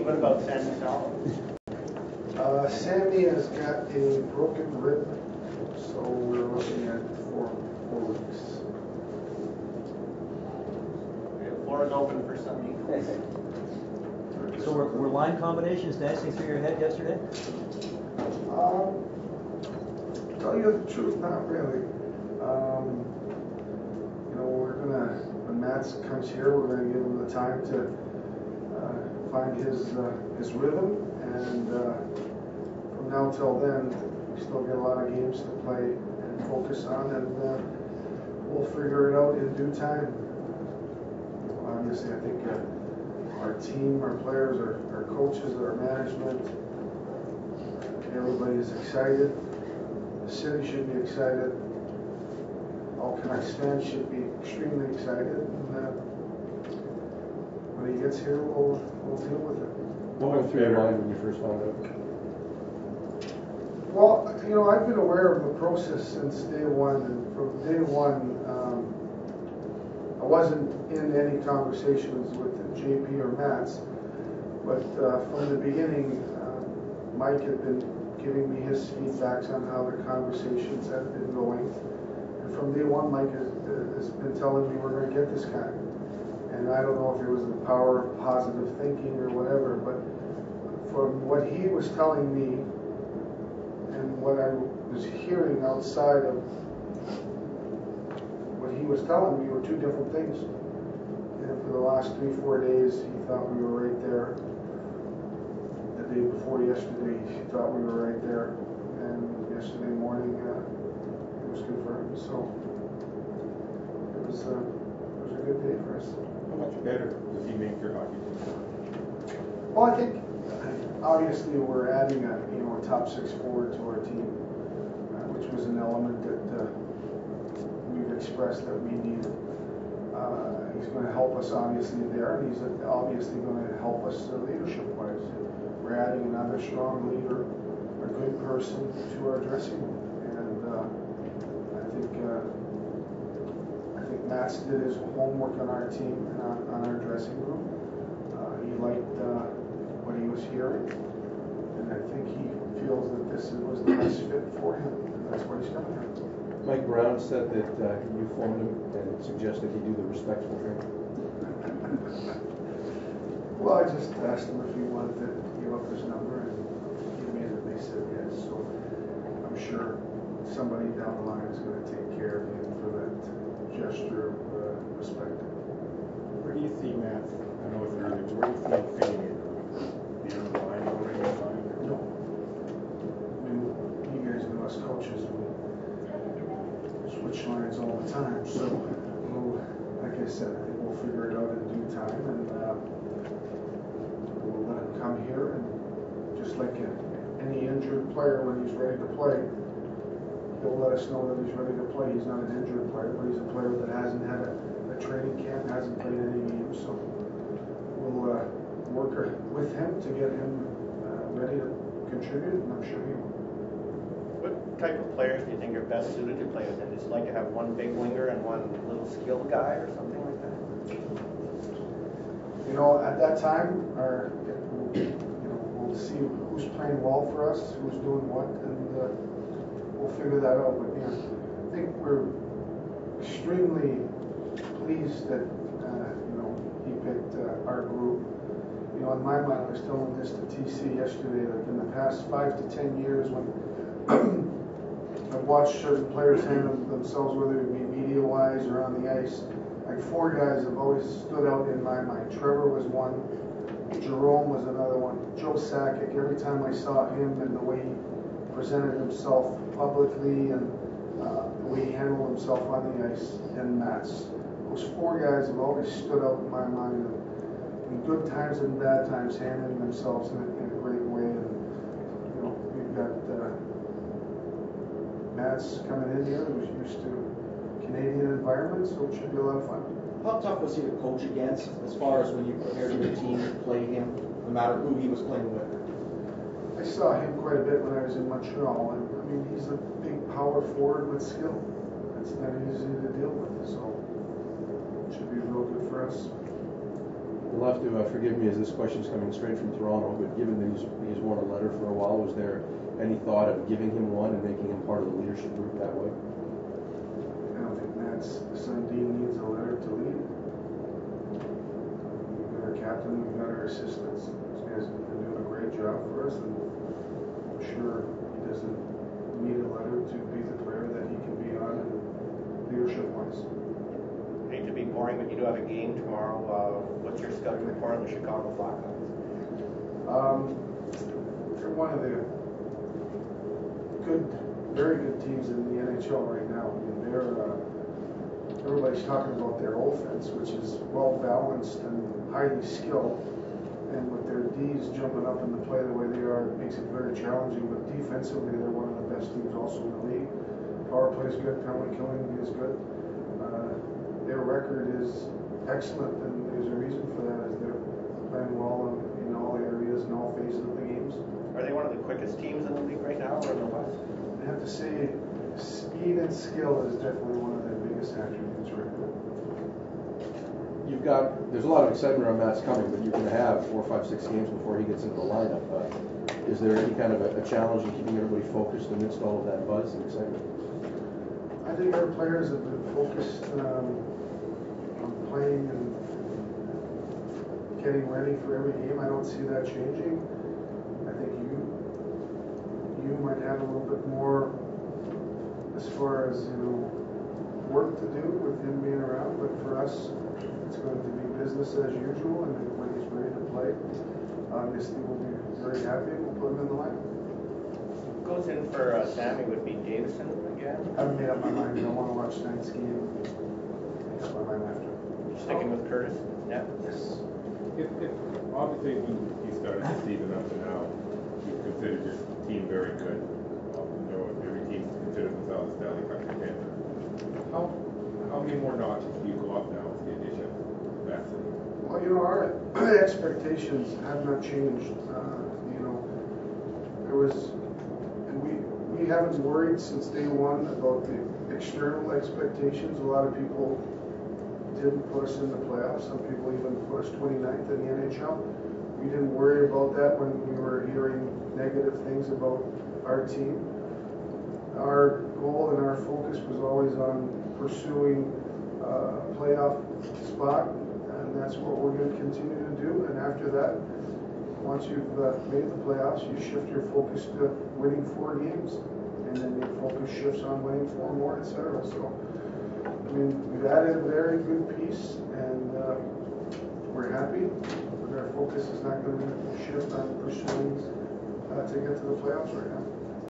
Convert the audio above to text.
What about Sammy Sal? Sammy has got a broken rib, so we're looking at 4 weeks. The floor is open for Sundin. So were line combinations dancing through your head yesterday? Tell you the truth, not really. We're gonna, when Matt comes here, we're gonna give him the time to find his rhythm, and from now till then, we still get a lot of games to play and focus on, and we'll figure it out in due time. Obviously, I think our team, our players, our coaches, our management, everybody's excited. The city should be excited. All Canucks fans should be extremely excited. And when he gets here, we'll deal with it. What went through your mind when you first found out? Well, I've been aware of the process since day one, and from day one, I wasn't in any conversations with JP or Mats, but from the beginning, Mike had been giving me his feedbacks on how the conversations have been going. And from day one, Mike has been telling me we're going to get this guy. And I don't know if it was the power of positive thinking or whatever, but from what he was telling me and what I was hearing outside of what he was telling me were two different things. And for the last 3-4 days, he thought we were right there. The day before yesterday, he thought we were right there. And yesterday morning, it was confirmed. So it was a good day for us. How much better does he make your hockey team? Well, I think obviously we're adding a top 6 forward to our team, which was an element that we've expressed that we needed. He's going to help us obviously there, and he's obviously going to help us leadership-wise. We're adding another strong leader, a good person to our dressing room, and I think Matt did his homework on our team and on our dressing room. He liked what he was hearing, and I think he feels that this was the best fit for him, and that's what he's coming here. Mike Brown said that you phoned him and suggested he do the respectful thing. Well, I just asked him if he wanted to give up his number, and he immediately said yes. So I'm sure somebody down the line is going to take care of him for that gesture of respect. Where do you see Matt? I know it's early, but where do you see him fitting in? Beyond the line already signed? No. I mean, you guys know us coaches, we switch lines all the time. So, like I said, I think we'll figure it out in due time, and we'll let him come here, and just like any injured player, when he's ready to play, he'll let us know that he's ready to play. He's not an injured player, but he's a player that hasn't had a training camp, hasn't played any games, so we'll work with him to get him ready to contribute, and I'm sure he will. What type of players do you think are best suited to play with him? Is it like to have one big winger and one little skilled guy or something like that? At that time, we'll see who's playing well for us, who's doing what, and we'll figure that out. But I think we're extremely pleased that he picked our group. In my mind, I was telling this to TC yesterday, that in the past 5 to 10 years, when I've watched certain players handle themselves, whether it be media-wise or on the ice, like 4 guys have always stood out in my mind. Trevor was one, Jerome was another one, Joe Sakic. Every time I saw him and the way he presented himself publicly and the way he handled himself on the ice, and Matt's, those 4 guys have always stood out in my mind. In good times and bad times, handling themselves in a great way. And we've got Matt's coming in here, who's used to Canadian environments, so it should be a lot of fun. How tough was he to coach against, as far as when you prepared your team to play him, no matter who he was playing with? I saw him quite a bit when I was in Montreal, and I mean, he's a big power forward with skill. It's not easy to deal with, so it should be real good for us. The You'll have to forgive me as this question's coming straight from Toronto, but given that he's worn a letter for a while, was there any thought of giving him one and making him part of the leadership group that way? I don't think Sundin needs a letter to lead. We've got our captain, we've got our assistants. These guys have been doing a great job for us, and I'm sure he doesn't need a letter to be the player that he can be on and leadership-wise. Hate to be boring, but you do have a game tomorrow. What's your scouting report on the Chicago Blackhawks? They're one of the very good teams in the NHL right now. I mean, everybody's talking about their offense, which is well balanced and highly skilled. And with their D's jumping up in the play the way they are, it makes it very challenging. But defensively, they're one of the best teams also in the league. Power play is good, penalty killing is good. Their record is excellent, and there's a reason for that, as they're playing well in all areas and all phases of the games. Are they one of the quickest teams in the league right now, or in the West? I have to say, speed and skill is definitely one of their biggest attributes right now. There's a lot of excitement around Matt's coming, but you're going to have 4, 5, 6 games before he gets into the lineup. Is there any kind of a challenge in keeping everybody focused amidst all of that buzz and excitement? I think our players have been focused on playing and getting ready for every game. I don't see that changing. I think you might have a little bit more as far as work to do with him being around, but for us it's going to be business as usual, and when he's ready to play, obviously we'll be very happy and we'll put him in the lineup. Who goes in for Sammy would be Davison again? I haven't made up my mind. I want to watch tonight's game. Make up my mind after. Sticking with Curtis? Yeah. Yes. If obviously when you started the season up to now, you considered your team very good. Every team considered themselves a Stanley Cup contender. How many more notches do you go up now with the addition of Bassett? Well, our expectations have not changed. There was, and we haven't worried since day one about the external expectations. A lot of people didn't put us in the playoffs. Some people even put us 29th in the NHL. We didn't worry about that when we were hearing negative things about our team. Our goal and our focus was always on pursuing a playoff spot, and that's what we're going to continue to do. And after that, once you've made the playoffs, you shift your focus to winning 4 games, and then your focus shifts on winning 4 more, etc. So, we've added a very good piece, and we're happy, but our focus is not going to shift on pursuing to get to the playoffs right now.